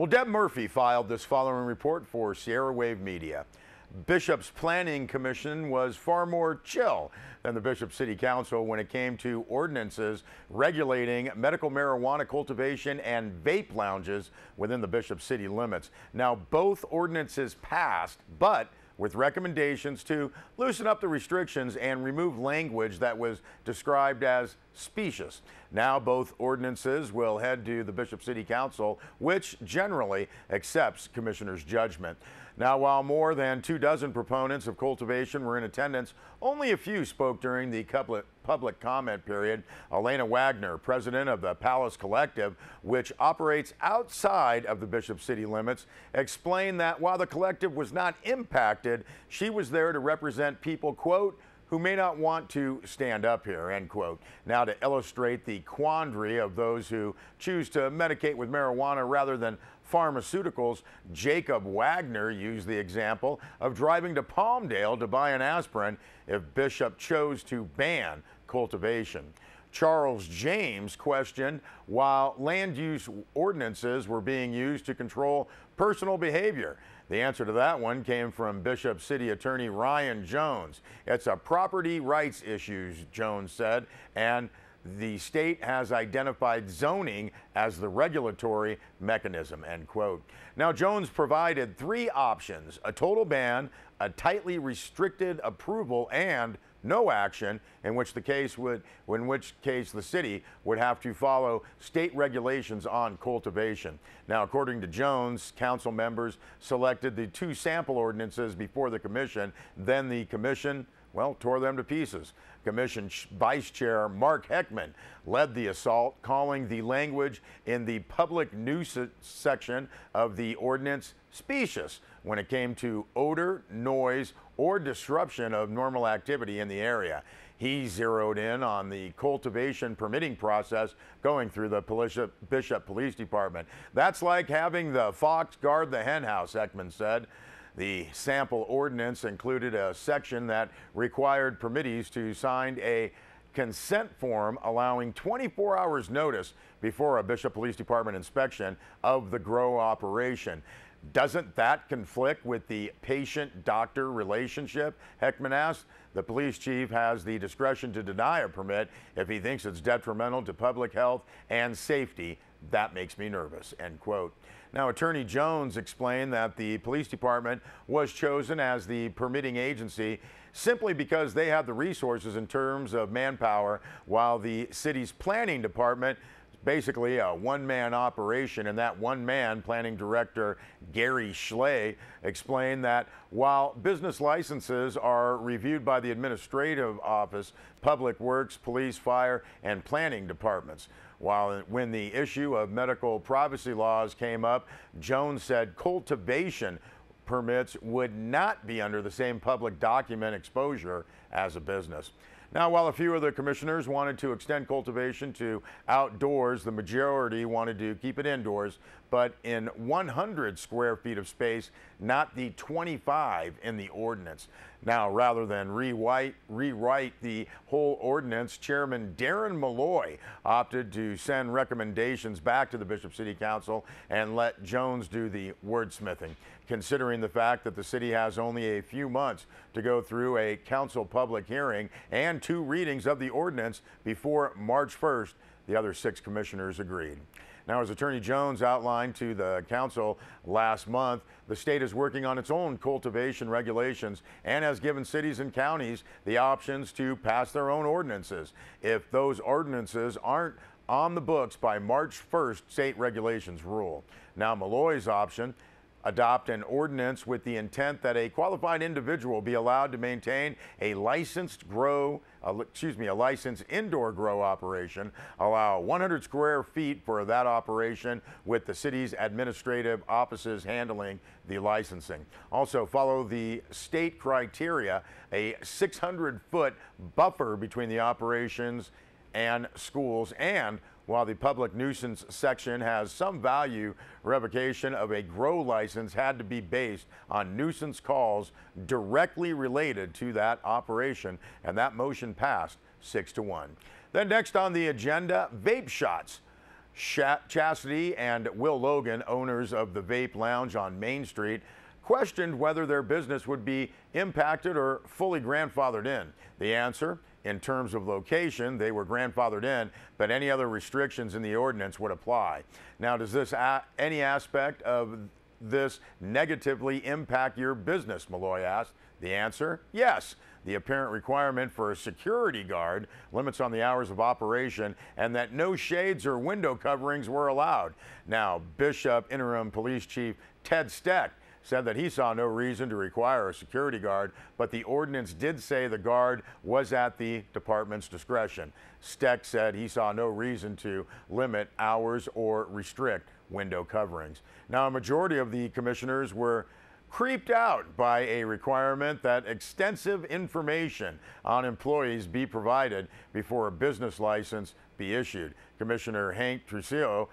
Well, Deb Murphy filed this following report for Sierra Wave Media. Bishop's Planning Commission was far more chill than the Bishop City Council when it came to ordinances regulating medical marijuana cultivation and vape lounges within the Bishop City limits. Now, both ordinances passed, but with recommendations to loosen up the restrictions and remove language that was described as specious. Now both ordinances will head to the Bishop City Council, which generally accepts commissioners' judgment. Now, while more than 24 proponents of cultivation were in attendance, only a few spoke during the public comment period. Elena Wagner, president of the Palace Collective, which operates outside of the Bishop City limits, explained that while the collective was not impacted, she was there to represent people, quote, who may not want to stand up here, end quote. Now, to illustrate the quandary of those who choose to medicate with marijuana rather than pharmaceuticals, Jacob Wagner used the example of driving to Palmdale to buy an aspirin if Bishop chose to ban cultivation. Charles James questioned while land use ordinances were being used to control personal behavior. The answer to that one came from Bishop City Attorney Ryan Jones. It's a property rights issue, Jones said, and the state has identified zoning as the regulatory mechanism, end quote. Now, Jones provided three options: a total ban, a tightly restricted approval, and no action, in which case the city would have to follow state regulations on cultivation. Now, according to Jones, council members selected the two sample ordinances before the commission. Then the commission, well, tore them to pieces. Commission Vice Chair Mark Heckman led the assault, calling the language in the public nuisance section of the ordinance specious when it came to odor, noise, or disruption of normal activity in the area. He zeroed in on the cultivation permitting process going through the Bishop Police Department. That's like having the fox guard the hen house, Heckman said. The sample ordinance included a section that required permittees to sign a consent form allowing 24 hours notice before a Bishop Police Department inspection of the grow operation. Doesn't that conflict with the patient-doctor relationship? Heckman asked. The police chief has the discretion to deny a permit if he thinks it's detrimental to public health and safety. That makes me nervous, end quote. Now, Attorney Jones explained that the police department was chosen as the permitting agency simply because they have the resources in terms of manpower, while the city's planning department basically a one-man operation, and that one-man planning director, Gary Schley, explained that while business licenses are reviewed by the administrative office, public works, police, fire, and planning departments. When the issue of medical privacy laws came up, Jones said cultivation permits would not be under the same public document exposure as a business. Now, while a few of the commissioners wanted to extend cultivation to outdoors, the majority wanted to keep it indoors, but in 100 square feet of space, not the 25 in the ordinance. Now, rather than rewrite the whole ordinance, Chairman Darren Malloy opted to send recommendations back to the Bishop City Council and let Jones do the wordsmithing. Considering the fact that the city has only a few months to go through a council public hearing and 2 readings of the ordinance before March 1st, the other 6 commissioners agreed. Now, as Attorney Jones outlined to the council last month, the state is working on its own cultivation regulations and has given cities and counties the options to pass their own ordinances. If those ordinances aren't on the books by March 1st, state regulations rule. Now, Malloy's option: adopt an ordinance with the intent that a qualified individual be allowed to maintain a licensed indoor grow operation, allow 100 square feet for that operation with the city's administrative offices handling the licensing. Also follow the state criteria, a 600-foot buffer between the operations and schools, and while the public nuisance section has some value, revocation of a grow license had to be based on nuisance calls directly related to that operation, and that motion passed 6-1. Then next on the agenda, vape shots. Chastity and Will Logan, owners of the Vape Lounge on Main Street, questioned whether their business would be impacted or fully grandfathered in. The answer, in terms of location, they were grandfathered in, but any other restrictions in the ordinance would apply. Now, does this any aspect of this negatively impact your business, Malloy asked. The answer, yes. The apparent requirement for a security guard, limits on the hours of operation, and that no shades or window coverings were allowed. Now, Bishop Interim Police Chief Ted Steck said that he saw no reason to require a security guard, but the ordinance did say the guard was at the department's discretion. Steck said he saw no reason to limit hours or restrict window coverings. Now, a majority of the commissioners were creeped out by a requirement that extensive information on employees be provided before a business license be issued. Commissioner Hank Trucillo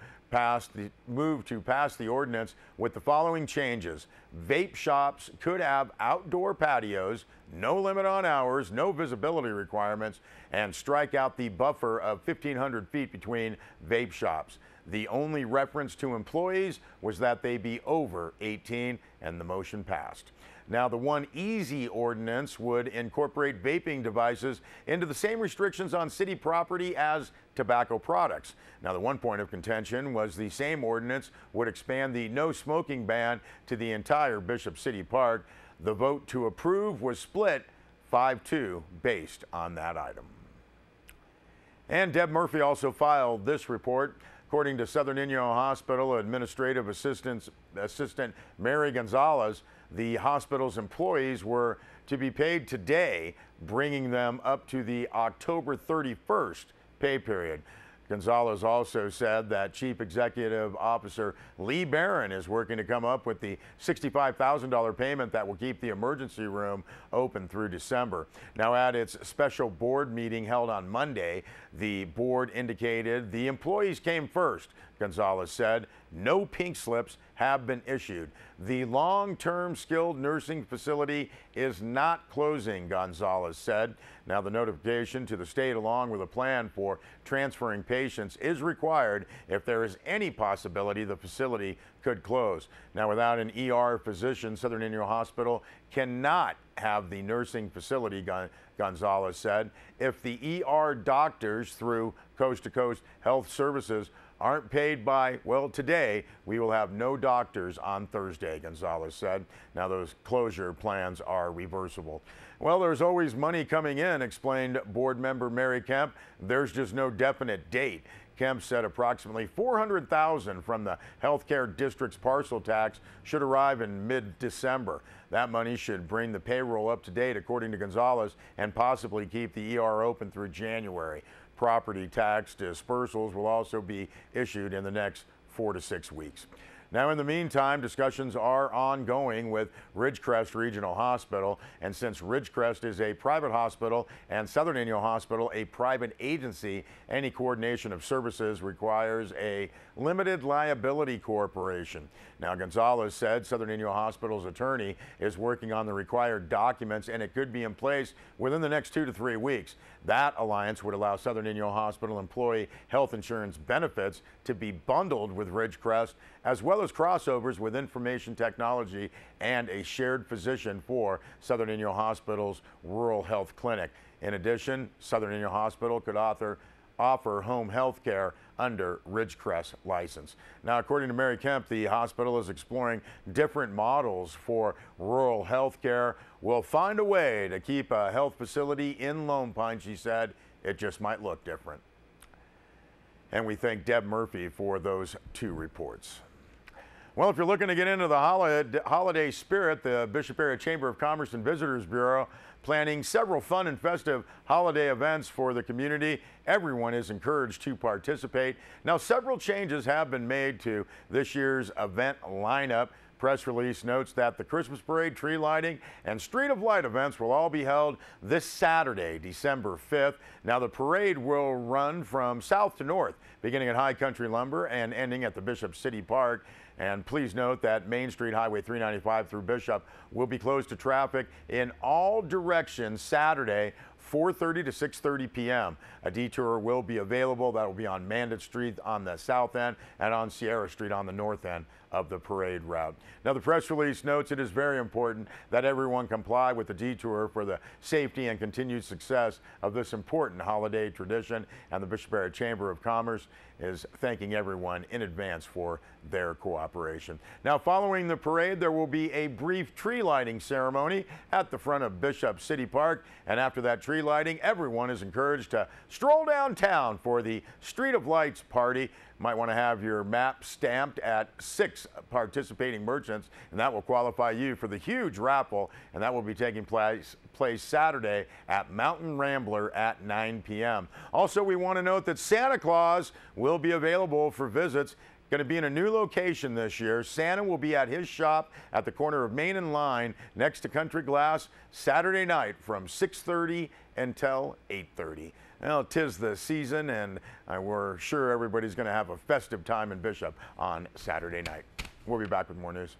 moved to pass the ordinance with the following changes. Vape shops could have outdoor patios, no limit on hours, no visibility requirements, and strike out the buffer of 1,500 feet between vape shops. The only reference to employees was that they be over 18, and the motion passed. Now, the One Easy ordinance would incorporate vaping devices into the same restrictions on city property as tobacco products. Now, the one point of contention was the same ordinance would expand the no smoking ban to the entire Bishop City Park. The vote to approve was split 5-2 based on that item. And Deb Murphy also filed this report. According to Southern Inyo Hospital Administrative Assistant Mary Gonzalez, the hospital's employees were to be paid today, bringing them up to the October 31st pay period. Gonzalez also said that Chief Executive Officer Lee Barron is working to come up with the $65,000 payment that will keep the emergency room open through December. Now, at its special board meeting held on Monday, the board indicated the employees came first. Gonzalez said no pink slips have been issued. The long-term skilled nursing facility is not closing, Gonzalez said. Now, the notification to the state along with a plan for transferring patients is required if there is any possibility the facility could close. Now, without an ER physician, Southern Inyo Hospital cannot have the nursing facility, Gonzalez said. If the ER doctors through Coast to Coast Health Services aren't paid by, well, today, we will have no doctors on Thursday, Gonzalez said. Now, those closure plans are reversible. Well, there's always money coming in, explained board member Mary Kemp. There's just no definite date. Kemp said approximately $400,000 from the healthcare district's parcel tax should arrive in mid-December. That money should bring the payroll up to date, according to Gonzalez, and possibly keep the ER open through January. Property tax dispersals will also be issued in the next 4 to 6 weeks. Now, in the meantime, discussions are ongoing with Ridgecrest Regional Hospital, and since Ridgecrest is a private hospital and Southern Inyo Hospital a private agency, any coordination of services requires a limited liability corporation. Now, Gonzalez said Southern Inyo Hospital's attorney is working on the required documents, and it could be in place within the next 2 to 3 weeks. That alliance would allow Southern Inyo Hospital employee health insurance benefits to be bundled with Ridgecrest, as well as crossovers with information technology and a shared physician for Southern Inyo Hospital's rural health clinic. In addition, Southern Inyo Hospital could offer home health care under Ridgecrest license. Now, according to Mary Kemp, the hospital is exploring different models for rural health care. We'll find a way to keep a health facility in Lone Pine, she said. It just might look different. And we thank Deb Murphy for those 2 reports. Well, if you're looking to get into the holiday spirit, the Bishop Area Chamber of Commerce and Visitors Bureau planning several fun and festive holiday events for the community. Everyone is encouraged to participate. Now, several changes have been made to this year's event lineup. Press release notes that the Christmas parade, tree lighting, and Street of Light events will all be held this Saturday, December 5th. Now, the parade will run from south to north, beginning at High Country Lumber and ending at the Bishop City Park. And please note that Main Street Highway 395 through Bishop will be closed to traffic in all directions Saturday 4:30 to 6:30 p.m. A detour will be available. That will be on Mandit Street on the south end and on Sierra Street on the north end of the parade route. Now, the press release notes it is very important that everyone comply with the detour for the safety and continued success of this important holiday tradition, and the Bishop Area Chamber of Commerce is thanking everyone in advance for their cooperation. Now, following the parade, there will be a brief tree lighting ceremony at the front of Bishop City Park, and after that tree lighting, everyone is encouraged to stroll downtown for the Street of Lights party. Might want to have your map stamped at 6 participating merchants, and that will qualify you for the huge raffle, and that will be taking place Saturday at Mountain Rambler at 9 p.m. Also, we want to note that Santa Claus will be available for visits. Going to be in a new location this year. Santa will be at his shop at the corner of Main and Line next to Country Glass Saturday night from 6:30 until 8:30. Well, 'tis the season, and we're sure everybody's going to have a festive time in Bishop on Saturday night. We'll be back with more news.